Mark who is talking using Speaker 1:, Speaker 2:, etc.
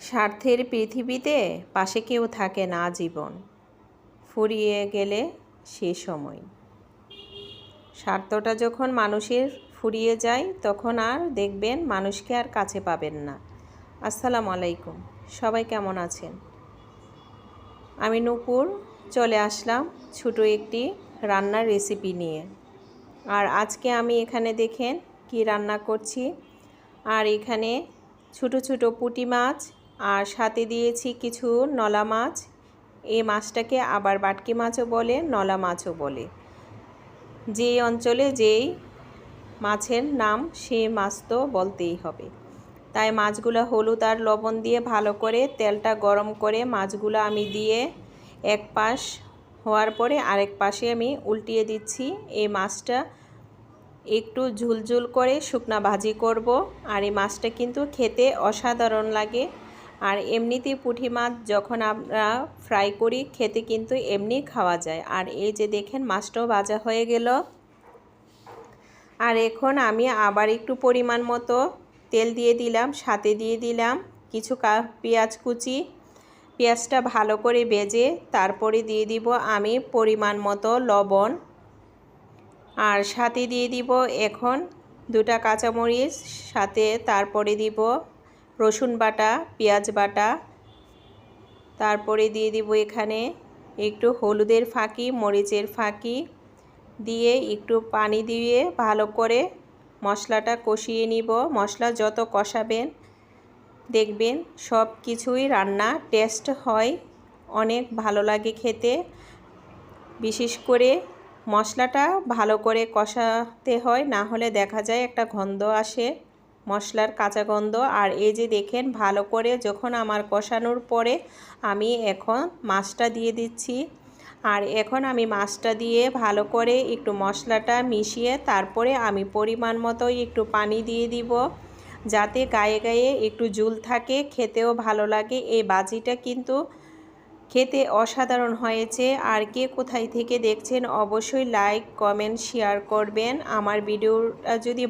Speaker 1: স্বার্থের পৃথিবীতে পাশে কেউ থাকে না জীবন, ফুরিয়ে গেলে সে সময়। স্বার্থটা যখন মানুষের ফুরিয়ে যায় তখন আর দেখবেন মানুষকে আর কাছে পাবেন না। আসসালামু আলাইকুম, সবাই কেমন আছেন? আমি নূপুর চলে আসলাম ছোটো একটি রান্নার রেসিপি নিয়ে। আর আজকে আমি এখানে দেখেন কি রান্না করছি। আর এখানে ছোটো ছোটো পুঁটি মাছ আর সাথে দিয়েছি কিছু নলা মাছ। এই মাছটাকে আবার বাটকি মাছও বলে, নলা মাছও বলে। যেই অঞ্চলে যেই মাছের নাম সেই মাছ তো বলতেই হবে। তাই মাছগুলো হলুদ আর লবণ দিয়ে ভালো করে তেলটা গরম করে মাছগুলো আমি দিয়ে এক পাশ হওয়ার পরে আরেক পাশে আমি উল্টিয়ে দিচ্ছি। এই মাছটা একটু ঝুলঝুল করে শুকনা ভাজি করব। আর এই মাছটা কিন্তু খেতে অসাধারণ লাগে। আর এমনিতেই পুঁটি মাছ যখন আমরা ফ্রাই করি খেতে কিন্তু এমনি খাওয়া যায়। আর এই যে দেখেন মাছটাও ভাজা হয়ে গেল। আর এখন আমি আবার একটু পরিমাণ মতো তেল দিয়ে দিলাম, সাথে দিয়ে দিলাম কিছু পেঁয়াজ কুচি। পেঁয়াজটা ভালো করে ভেজে তারপরে দিয়ে দিব আমি পরিমাণ মতো লবণ। আর সাথে দিয়ে দিব এখন 2টা কাঁচামরিচ, সাথে তারপরে দিব রসুন বাটা, পেঁয়াজ বাটা। তারপরে দিয়ে দিব এখানে একটু হলুদের ফাঁকি, মরিচের ফাঁকি দিয়ে একটু পানি দিয়ে ভালো করে মশলাটা কষিয়ে নিব। মশলা যত কষাবেন দেখবেন সব কিছুই রান্না টেস্ট হয়, অনেক ভালো লাগে খেতে। বিশেষ করে মশলাটা ভালো করে কষাতে হয়, না হলে দেখা যায় একটা গন্ধ আসে, মশলার কাঁচা গন্ধ। আর এই যে দেখেন ভালো করে যখন আমার কষানোর পরে আমি এখন মাছটা দিয়ে দিচ্ছি। আর এখন আমি মাছটা দিয়ে ভালো করে একটু মশলাটা মিশিয়ে তারপরে আমি পরিমাণ মতো একটু পানি দিয়ে দিব, যাতে গায়ে গায়ে একটু ঝোল থাকে, খেতেও ভালো লাগে। এই ভাজিটা কিন্তু খেতে অসাধারণ হয়েছে। আর কে কোথায় থেকে দেখছেন অবশ্যই লাইক, কমেন্ট, শেয়ার করবেন। আমার ভিডিওটা যদি